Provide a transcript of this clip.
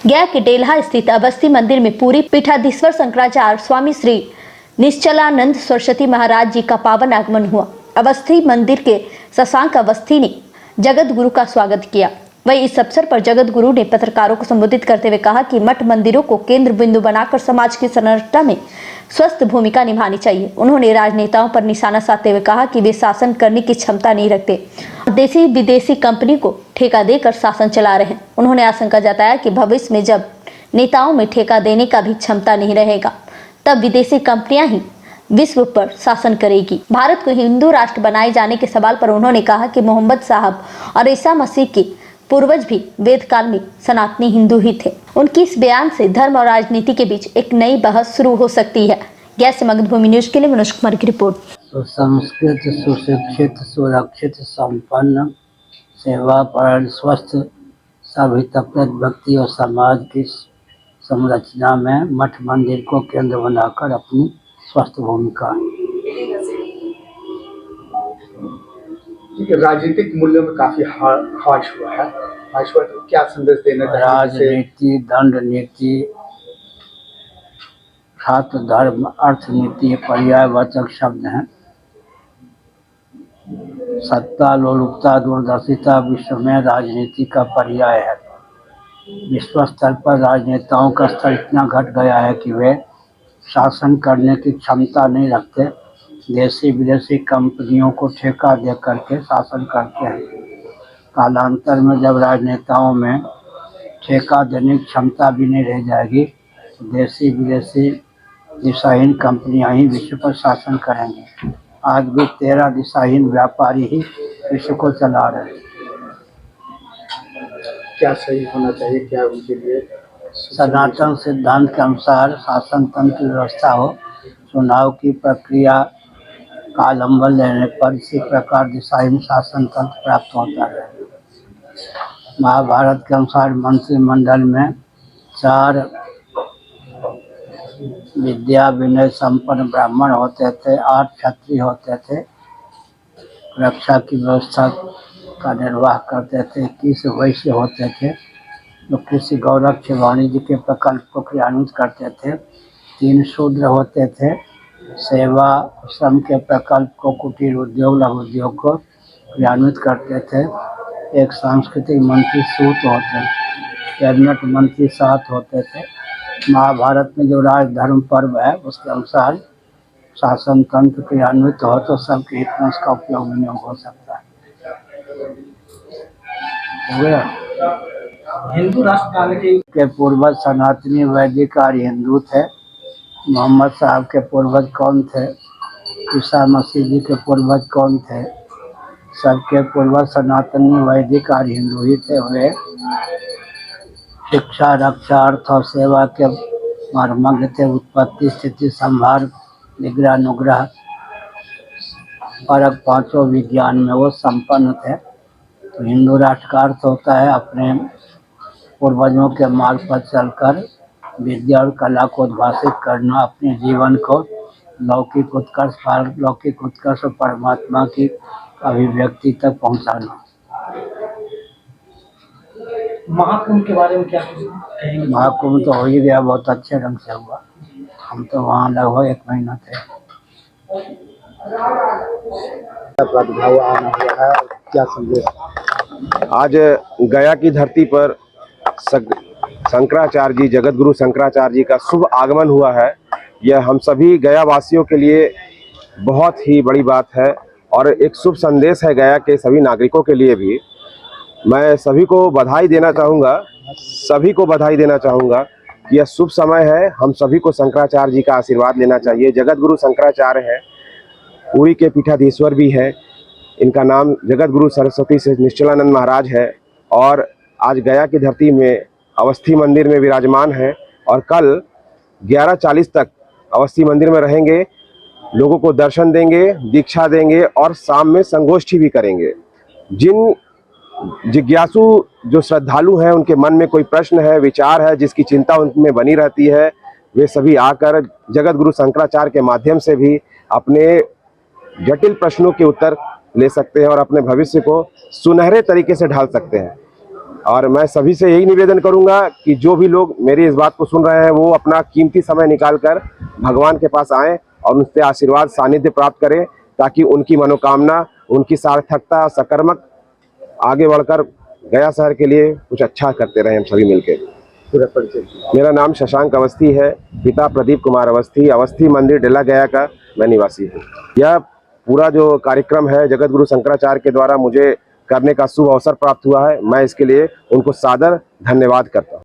गया के डेल्हा स्थित अवस्थी मंदिर में पूरी पीठाधीश्वर शंकराचार्य स्वामी श्री निश्चलानंद सरस्वती महाराज जी का पावन आगमन हुआ। अवस्थी मंदिर के शशांक अवस्थी ने जगत गुरु का स्वागत किया। वही इस अवसर पर जगत गुरु ने पत्रकारों को संबोधित करते हुए कहा कि मठ मंदिरों को केंद्र बिंदु बनाकर समाज की संरचना में स्वस्थ भूमिका निभानी चाहिए। उन्होंने राजनेताओं पर निशाना साधते हुए कहा कि वे शासन करने की क्षमता नहीं रखते, देशी विदेशी कंपनी को ठेका देकर शासन चला रहे हैं। उन्होंने आशंका जताया कि भविष्य में जब नेताओं में ठेका देने का भी क्षमता नहीं रहेगा, तब विदेशी कंपनियां ही विश्व पर शासन करेगी। भारत को हिंदू राष्ट्र बनाए जाने के सवाल पर उन्होंने कहा कि मोहम्मद साहब और ईसा मसीह के पूर्वज भी वेद काल में सनातनी हिंदू ही थे। उनकी इस बयान से धर्म और राजनीति के बीच एक नई बहस शुरू हो सकती है। गया से मगधभूमि न्यूज के लिए मनोज कुमार की रिपोर्ट। सुसंस्कृत, सुशिक्षित, सुरक्षित, संपन्न, सेवापरायण, स्वस्थ, सभी तबके व्यक्ति और समाज की संरचना में मठ मंदिर को केंद्र बनाकर अपनी स्वस्थ भूमिका। राजनीतिक मूल्यों में काफी हाश हुआ है, तो क्या संदेश देना चाहिए? राजनीति, दंड नीति, छात्र धर्म, अर्थनीति पर्यायवाचक शब्द हैं। सत्ता, लोलुपता, दूरदर्शिता विश्व में राजनीति का पर्याय है। विश्व स्तर पर राजनेताओं का स्तर इतना घट गया है कि वे शासन करने की क्षमता नहीं रखते, देशी विदेशी कंपनियों को ठेका दे करके शासन करते हैं। कालांतर में जब राजनेताओं में ठेका देने की क्षमता भी नहीं रह जाएगी, तो देशी विदेशी दिशाहीन कंपनियां ही विश्व पर शासन करेंगी। आज भी 13 दिशाहीन व्यापारी ही विश्व को चला रहे हैं। क्या सही होना चाहिए, क्या उनके लिए? सनातन सिद्धांत के अनुसार शासन तंत्र की व्यवस्था हो, चुनाव की प्रक्रिया का अवलंबन लेने पर इसी प्रकार दिशाहीन शासन तंत्र प्राप्त होता है। महाभारत के अनुसार मंत्रिमंडल में 4 विद्या विनय संपन्न ब्राह्मण होते थे, 8 क्षत्रिय होते थे, रक्षा की व्यवस्था का निर्वाह करते थे, 21 वैश्य होते थे जो कृषि गौरक्ष वाणिज्य के प्रकल्प को क्रियान्वित करते थे, 3 शूद्र होते थे, सेवा श्रम के प्रकल्प को, कुटीर उद्योग, लघु उद्योग को क्रियान्वित करते थे, 1 सांस्कृतिक मंत्री सूत होते थे, कैबिनेट मंत्री 7 होते थे। महाभारत में जो राजधर्म पर्व है उसके अनुसार शासन तंत्र क्रियान्वित हो तो सबके हित में उसका उपयोग विनियोग हो सकता है। हो गया। हिंदू राष्ट्र के पूर्वज सनातनी वैदिक आर्य हिंदू थे। मोहम्मद साहब के पूर्वज कौन थे? ईसा मसीह जी के पूर्वज कौन थे? सबके पूर्वज सनातनी वैदिक आर्य हिंदू ही थे। वे शिक्षा, रक्षा, अर्थ और सेवा के मर्मज्ञ थे। उत्पत्ति, स्थिति, संहार, निग्रह, अनुग्रह और 5 विज्ञान में वो संपन्न थे। तो हिंदू राष्ट्र का अर्थ होता है अपने पूर्वजों के मार्ग पर चलकर विद्या और कला को उद्भाषित करना, अपने जीवन को लौकिक उत्कर्ष और परमात्मा की अभिव्यक्ति तक पहुंचाना। महाकुंभ के बारे में क्या कहेंगे? महाकुंभ तो हो ही गया, बहुत अच्छे ढंग से हुआ। हम तो वहाँ लगभग 1 महीना थे। प्रादुर्भाव आना हुआ है, क्या संदेश? आज गया की धरती पर शंकराचार्य जी, जगत गुरु शंकराचार्य जी का शुभ आगमन हुआ है। यह हम सभी गया वासियों के लिए बहुत ही बड़ी बात है और एक शुभ संदेश है गया के सभी नागरिकों के लिए भी। मैं सभी को बधाई देना चाहूँगा कि यह शुभ समय है। हम सभी को शंकराचार्य जी का आशीर्वाद लेना चाहिए। जगत गुरु शंकराचार्य है, पुरी के पीठाधीश्वर भी है। इनका नाम जगत गुरु सरस्वती से निश्चलानंद महाराज है और आज गया की धरती में अवस्थी मंदिर में विराजमान है और कल 11:40 तक अवस्थी मंदिर में रहेंगे, लोगों को दर्शन देंगे, दीक्षा देंगे और शाम में संगोष्ठी भी करेंगे। जिन जिज्ञासु जो श्रद्धालु हैं, उनके मन में कोई प्रश्न है, विचार है, जिसकी चिंता उनमें बनी रहती है, वे सभी आकर जगत गुरु शंकराचार्य के माध्यम से भी अपने जटिल प्रश्नों के उत्तर ले सकते हैं और अपने भविष्य को सुनहरे तरीके से ढाल सकते हैं। और मैं सभी से यही निवेदन करूंगा कि जो भी लोग मेरी इस बात को सुन रहे हैं वो अपना कीमती समय निकालकर भगवान के पास आएं और उनसे आशीर्वाद सानिध्य प्राप्त करें, ताकि उनकी मनोकामना, उनकी सार्थकता, सकर्मक आगे बढ़कर गया शहर के लिए कुछ अच्छा करते रहें हम सभी मिलकर। पूरा परिचय। मेरा नाम शशांक अवस्थी है, पिता प्रदीप कुमार अवस्थी, अवस्थी मंदिर डेला गया का मैं निवासी हूँ। यह पूरा जो कार्यक्रम है जगत गुरु शंकराचार्य के द्वारा मुझे करने का शुभ अवसर प्राप्त हुआ है। मैं इसके लिए उनको सादर धन्यवाद करता हूँ।